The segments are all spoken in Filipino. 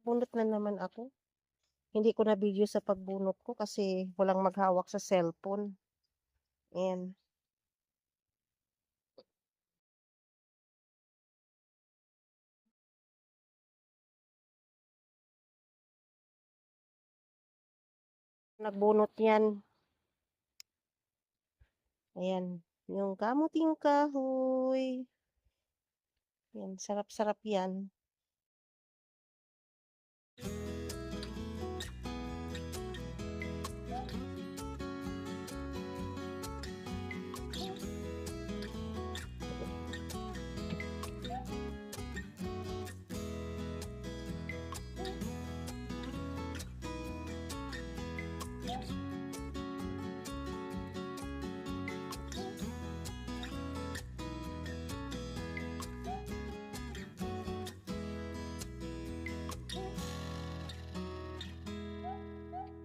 Bunot na naman ako. Hindi ko na video sa pagbunot ko kasi walang maghawak sa cellphone. Ayan. Nagbunot yan. Ayan. Yung kamuting kahoy. Yan. Sarap-sarap yan.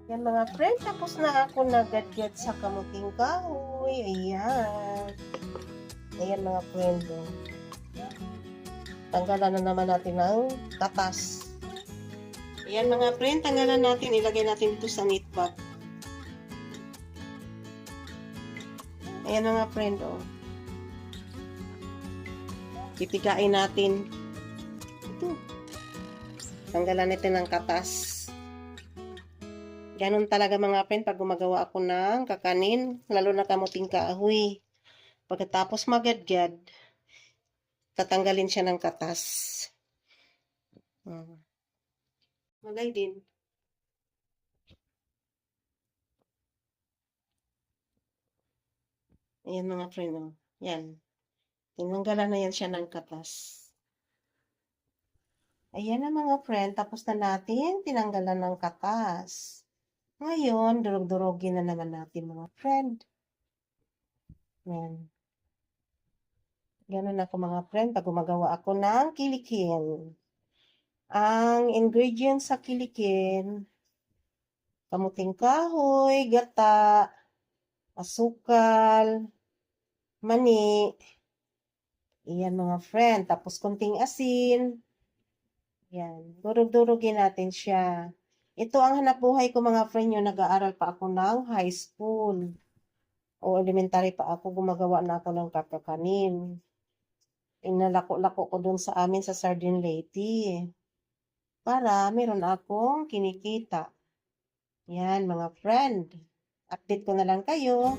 Yan mga friend, tapos na ako nagadget sa kamuting kahoy. Ayan. Ayan mga friend. Tanggalan na naman natin ng katas. Ayan mga friend, tanggalan natin. Ilagay natin ito sa knit bag. Ayan mga friend, oh. Pipigain natin. Ito. Tanggalan natin ng katas. Ganon talaga mga friend pag gumagawa ako ng kakanin, lalo na kamuting kahoy. Pagkatapos magadgad, tatanggalin siya ng katas. Malay din. Ayan mga friend, oh. Yan. Tinanggalan na yan siya ng katas. Ayan na mga friend, tapos na natin tinanggalan ng katas. Ngayon, durog-durogin na naman natin mga friend. Yan. Ganun ako mga friend pag gumagawa ako ng kilikin. Ang ingredients sa kilikin, kamuting kahoy, gata, asukal, mani. Iyan mga friend. Tapos kunting asin. Yan. Durog-durogin natin siya. Ito ang hanap buhay ko mga friend yung nag-aaral pa ako ng high school. O elementary pa ako, gumagawa na ako ng kakakanin. Inalako-lako ko dun sa amin sa Sardine Leyte. Para meron akong kinikita. Yan mga friend. Update ko na lang kayo.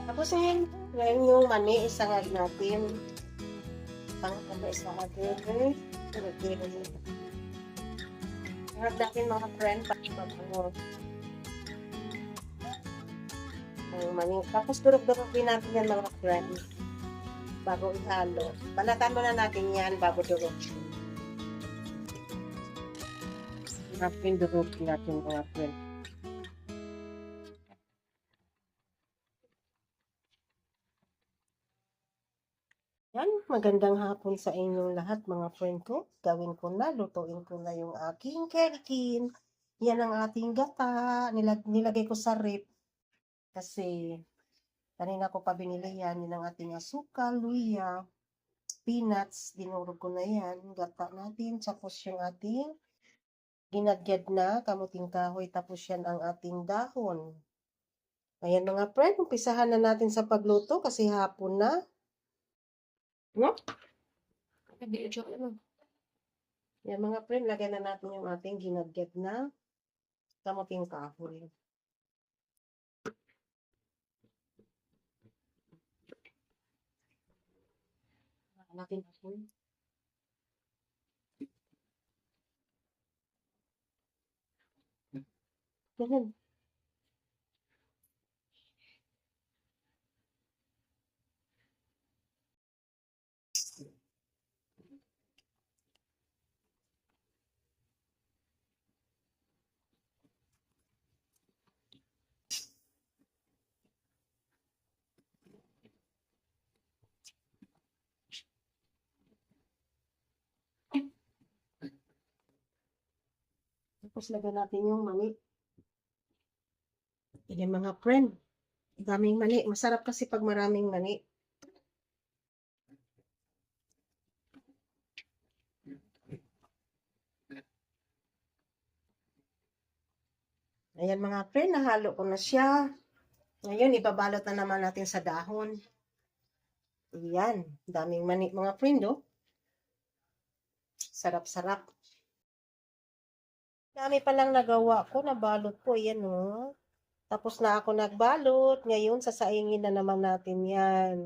Tapos ngayon yung mani, isangag natin. Isangag natin. Isangag natin mga friend, pag-ibabango. Ang mani. Tapos durog-durogin natin yan mga friend. Bago ihalo. Balatan mo na natin yan bago durog. Natin durogin natin mga friend. Yan, magandang hapon sa inyong lahat mga friend ko. Gawin ko na, lutuin ko na yung aking kerikin. Yan ang ating gata. Nilagay ko sa rip. Kasi, kanina ko pa binili yan. Yan ang ating asukal, luya, peanuts. Dinurog ko na yan. Gata natin. Tapos yung ating ginagyad na kamuting kahoy. Tapos yan ang ating dahon. Ayan mga friend, umpisahan na natin sa pagluto kasi hapon na. No? Yan mga friend, lagyan na natin yung ating ginagyat na kamuting kahoy. Natin ako. Ganun. Tapos lagyan natin yung mani. Ayan mga friend. Daming mani. Masarap kasi pag maraming mani. Ayan mga friend, nahalo ko na siya. Ngayon, ibabalot na naman natin sa dahon. Ayan, daming mani mga friend, oh. Sarap-sarap. Dami palang nagawa ko, nabalot ko, ayan, oh. Tapos na ako nagbalot. Ngayon, sasaingin na naman natin yan.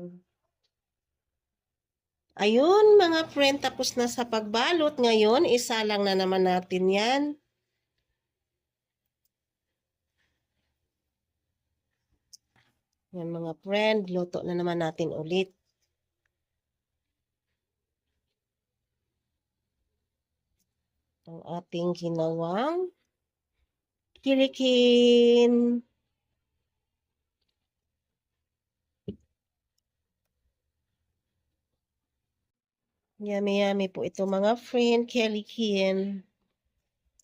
Ayun, mga friend, tapos na sa pagbalot. Ngayon, isa lang na naman natin yan. Yan mga friend, luto na naman natin ulit. Ang ating ginawang kilikin. Yummy po ito mga friend, kilikin.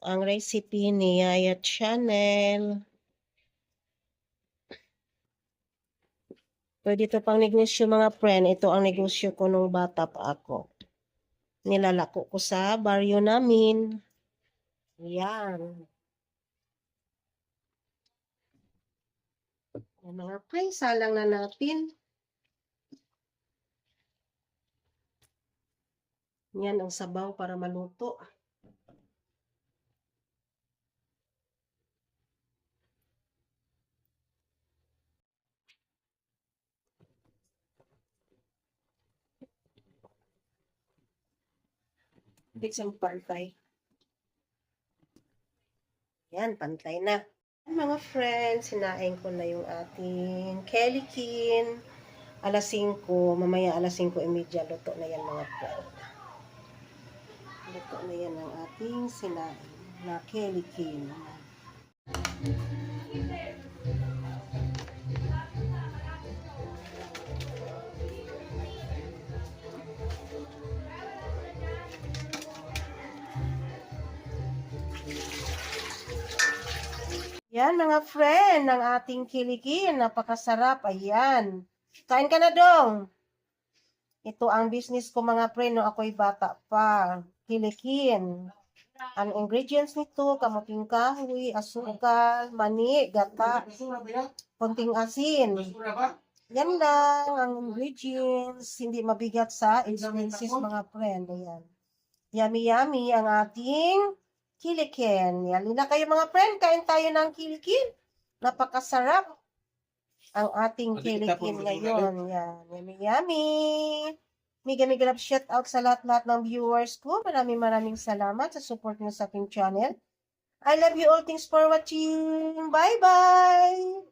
Ang recipe ni Yaya Channel. Pwede ito pang negosyo mga friend. Ito ang negosyo ko nung bata pa ako. Nilalako ko sa baryo namin. Yan. Yan mga friend, salang na natin. Yan ang sabaw para maluto. Isang pantay. Yan, pantay na. Mga friends, sinaing ko na yung ating kelikin. Alas 5, mamaya alas 5:30, luto na yan mga friend. Luto na yan ang ating sinaing na kelikin. Yan mga friend, ang ating kilikin. Napakasarap. Ayan. Kain ka na dong. Ito ang business ko mga friend no ako'y bata pa. Kilikin. Ang ingredients nito, kamuting kahoy, asukal, mani, gata, konting asin. Yan lang ang ingredients. Hindi mabigat sa expenses mga friend. Ayan. Yummy ang ating kilikin. Yan na kayo mga friend. Kain tayo ng kilikin. Napakasarap ang ating kilikin ngayon. Yan. Yummy. Mega love shout out sa lahat-lahat ng viewers ko. Maraming salamat sa support nyo sa aking channel. I love you all. Thanks for watching. Bye-bye.